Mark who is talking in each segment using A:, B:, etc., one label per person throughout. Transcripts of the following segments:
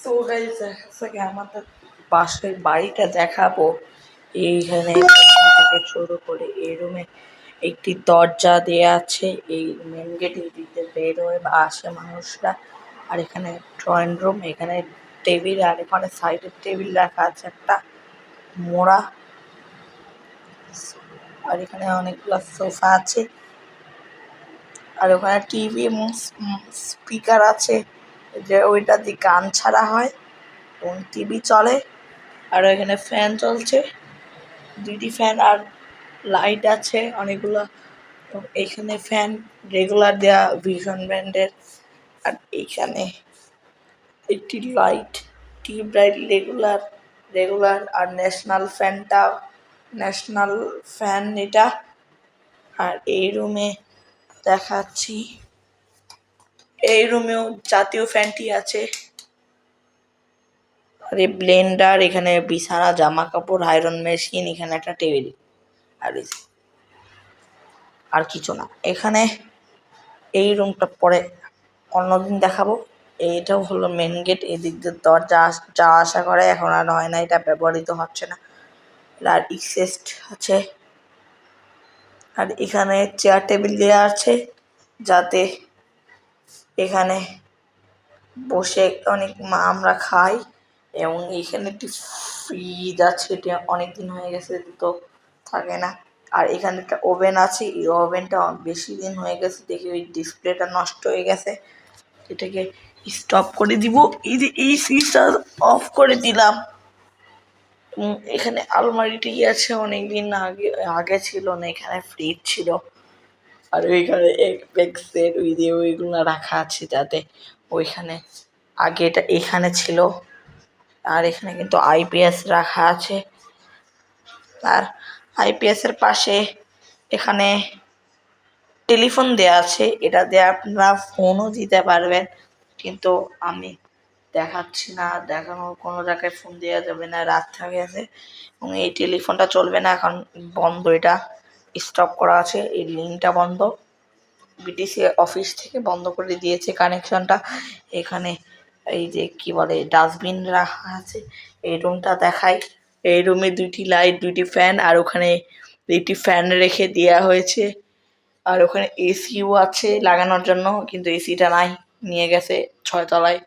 A: So guys আজকে আমাদের পাশের বাড়িটা দেখাবো। এইখানে প্রথম থেকে শুরু করে এই রুমে একটি দরজা দেয়া আছে। এই মেন গেট দিতে বের হয়ে বা আসে মানুষরা। আর এখানে ড্রয়িং রুম, এখানে টেবিল, আর এখানে সাইডে টেবিল রাখা আছে একটা মোড়া। আর এখানে অনেকগুলো সোফা আছে। আর ওখানে টিভি এবং স্পিকার আছে, যে ওইটা দিয়ে গান ছাড়া হয় এবং টিভি চলে। আর এখানে ফ্যান চলছে, দুইটি ফ্যান, আর লাইট আছে অনেকগুলো। এখানে ফ্যান রেগুলার দেয়া ভিশন ব্র্যান্ডের। আর এখানে একটি light, tube light, regular regular আর ন্যাশনাল ফ্যানটা ন্যাশনাল ফ্যান এটা। আর এই রুমে দেখাচ্ছি, এই রুমেও জাতীয় ফ্যানটি আছে। আর এই ব্লেন্ডার, এখানে বিছানা, জামা কাপড়, আয়রন মেশিন, এখানে একটা টেবিল। আর কিছু না এখানে। এই রুমটা পরে অন্যদিন দেখাবো। এইটাও হলো মেন গেট, এদিক দিয়ে দরজা যাওয়া আসা করে, এখন আর হয় না, এটা ব্যবহৃত হচ্ছে না। আর এক্সেস্ট আছে। আর এখানে চেয়ার টেবিল দেওয়া আছে, যাতে এখানে বসে অনেক আমরা খাই। এবং এইখানে একটি ফ্রিজ আছে, এটা অনেকদিন হয়ে গেছে তো থাকে না। আর এখানে একটা ওভেন আছে, এই ওভেনটা বেশি দিন হয়ে গেছে, দেখি ওই ডিসপ্লেটা নষ্ট হয়ে গেছে। এটাকে স্টপ করে দিব। এই যে এই সুইচটা অফ করে দিলাম। এখানে আলমারিটি আছে, অনেকদিন আগে আগে ছিল না, এখানে ফ্রিজ ছিল। আর ওইখানে এক্সের ওই যে ওইগুলো রাখা আছে, যাতে ওইখানে আগে এটা এখানে ছিল। আর এখানে কিন্তু আইপিএস রাখা আছে। আর আইপিএস এর পাশে এখানে টেলিফোন দেয়া আছে, এটা দিয়ে আপনারা ফোনও দিতে পারবেন। কিন্তু আমি দেখাচ্ছি না, দেখানোর কোনো জায়গায় ফোন দেওয়া যাবে না, রাত হয়ে গেছে। এবং এই টেলিফোনটা চলবে না, এখন বন্ধ, এটা স্টপ করা আছে, এই লিঙ্কটা বন্ধ। বিটিসি অফিস থেকে বন্ধ করে দিয়েছে কানেকশনটা। এখানে এই যে কি বলে ডাস্টবিন রাখা আছে। এই রুমটা দেখাই, এই রুমে দুইটি লাইট, দুইটি ফ্যান, আর ওখানে দুইটি ফ্যান রেখে দেওয়া হয়েছে। আর ওখানে এসিও আছে লাগানোর জন্য, কিন্তু এসিটা নাই, নিয়ে গেছে 6 তলায়,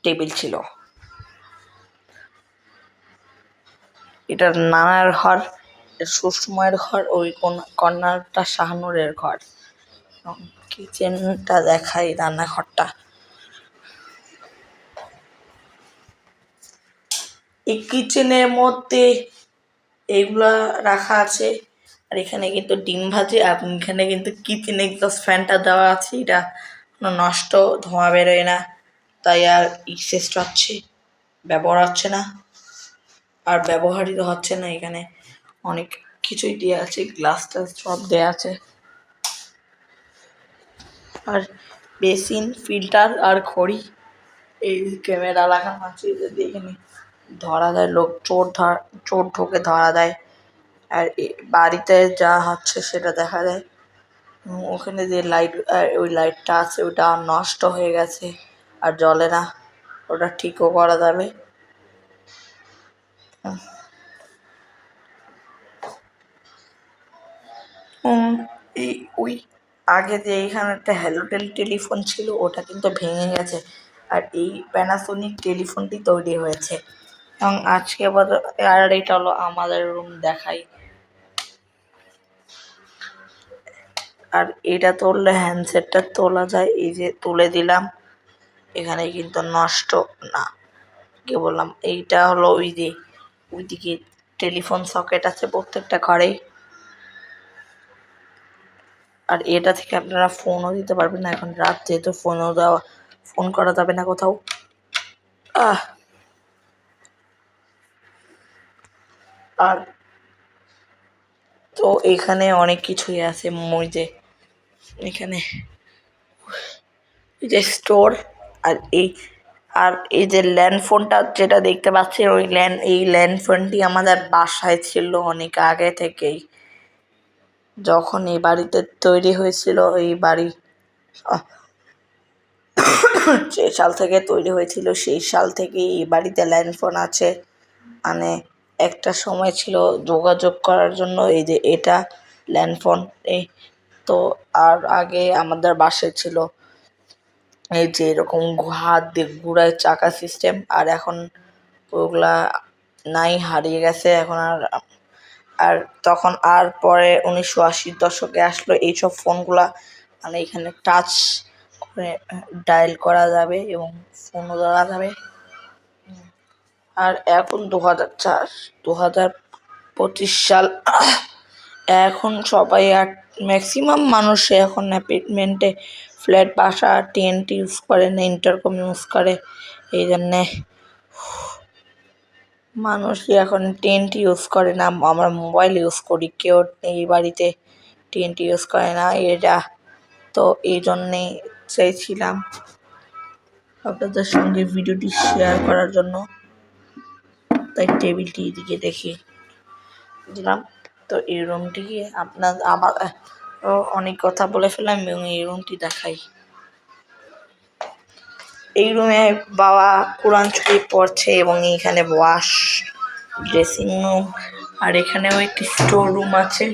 A: টেবিল ছিল। এটা নানার ঘর, সুষময়ের ঘর, ওই কর্নারটা শাহানুরের ঘর। কিচেনটা দেখাই, রান্নাঘরটা। এই কিচেনের মধ্যে এগুলা রাখা আছে। আর এখানে কিন্তু ডিম ভাজে। আর এখানে কিন্তু কিচেন এক্সস্ট ফ্যানটা দেওয়া আছে, এটা নষ্ট, ধোঁয়া বেরোয় না, তাই আর এক্সস্ট হচ্ছে, ব্যবহার হচ্ছে না, আর ব্যবহৃত হচ্ছে না। এখানে অনেক কিছুই দেওয়া আছে, গ্লাস টাস সব দেওয়া আছে। আর বেসিন, ফিল্টার আর খড়ি। এই ক্যামেরা লাগানো আছে, যদি এখানে ধরা দেয়, লোক চোর ঢোকে ধরা দেয়। আর বাড়িতে যা হচ্ছে সেটা দেখা যায়। ওখানে যে লাইট, ওই লাইটটা আছে ওটা নষ্ট হয়ে গেছে আর জ্বলে না, ওটা ঠিকও করা যাবে। এই ওই আগে যে এইখানে একটা হ্যালোটেল টেলিফোন ছিল, ওটা কিন্তু ভেঙে গেছে। আর এই প্যানাসোনিক টেলিফোনটি তৈরি হয়েছে। এবং আজকে আর এটা হলো আমাদের রুম দেখাই। আর এটা তুললে হ্যান্ডসেটটা তোলা যায়, এই যে তুলে দিলাম, এখানে কিন্তু নষ্ট না। কি বললাম, এইটা হলো ওই যে ওইদিকে টেলিফোন সকেট আছে প্রত্যেকটা ঘরেই। আর এটা থেকে আপনারা ফোনও দিতে পারবেন না, এখন রাত যেহেতু ফোন করা যাবে না কোথাও। আর তো এখানে অনেক কিছুই আছে, ওই যে এখানে এই যে স্টোর। আর এই যে ল্যান্ড ফোনটা যেটা দেখতে পাচ্ছি, এই ল্যান্ড ফোনটি আমাদের বাসায় ছিল অনেক আগে থেকেই, যখন এই বাড়িতে তৈরি হয়েছিল এই বাড়ি। যে সাল থেকে তৈরি হয়েছিল সেই সাল থেকেই এই বাড়িতে ল্যান্ডফোন আছে। মানে একটা সময় ছিল যোগাযোগ করার জন্য এই যে এটা ল্যান্ডফোন। এই তো আর আগে আমাদের বাসায় ছিল এই যে এরকম হাত দিয়ে ঘুরায় চাকা সিস্টেম, আর এখন ওগুলা নাই, হারিয়ে গেছে এখন। আর তখন আর পরে 1980-র দশকে আসলো এইসব ফোনগুলা। মানে এখানে টাচ করে ডায়াল করা যাবে এবং ফোনও দেওয়া যাবে। আর এখন 2025 সাল, এখন সবাই আর ম্যাক্সিমাম মানুষ এখন অ্যাপার্টমেন্টে ফ্ল্যাট বাসা টেন্ট ইউজ করে না, ইন্টারকম ইউজ করে। এই জন্যে মানুষই এখন টেন্ট ইউজ করে না, আমরা মোবাইল ইউজ করি। কেউ এই বাড়িতে টেন্ট ইউজ করে না এটা। তো এই জন্যেই চাইছিলাম আপনাদের সঙ্গে ভিডিওটি শেয়ার করার জন্য, তাই টেবিলটি এদিকে দেখে দিলাম। তো এই রুমটিকে আমার অনেক কথা বলে ফেললাম এবং এই রুমটি দেখাই। এই রুমে বাবা কোরআন শরীফ পড়ছে এবং এইখানে ওয়াশ ড্রেসিং রুম, আর এখানেও একটি স্টোর রুম আছে।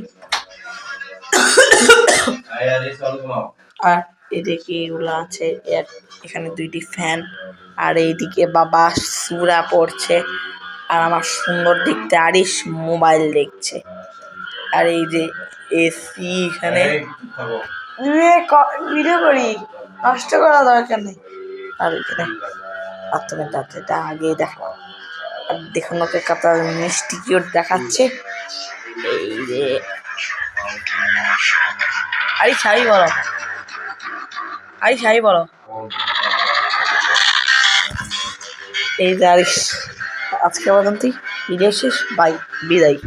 A: আর এদিকে এগুলো আছে, এখানে 2টি ফ্যান, আর এইদিকে বাবা সূরা পড়ছে আর আমার সুন্দর দেখতে আরিশ মোবাইল দেখছে। আর এই যে এসি, এখানে ভিডিও করি, নষ্ট করা দরকার নেই। আর এখানে বাথরুমের দরজাটা আগে দেখালাম, আর দেখুন ওকে কত মিষ্টি কিউট দেখাচ্ছে। এই যে আরে শাড়ি বলো, আরে শাড়ি বলো। এই যে আরিশ, আজকে পর্যন্তই, ভিডিও শেষ, বাই, বিদায়।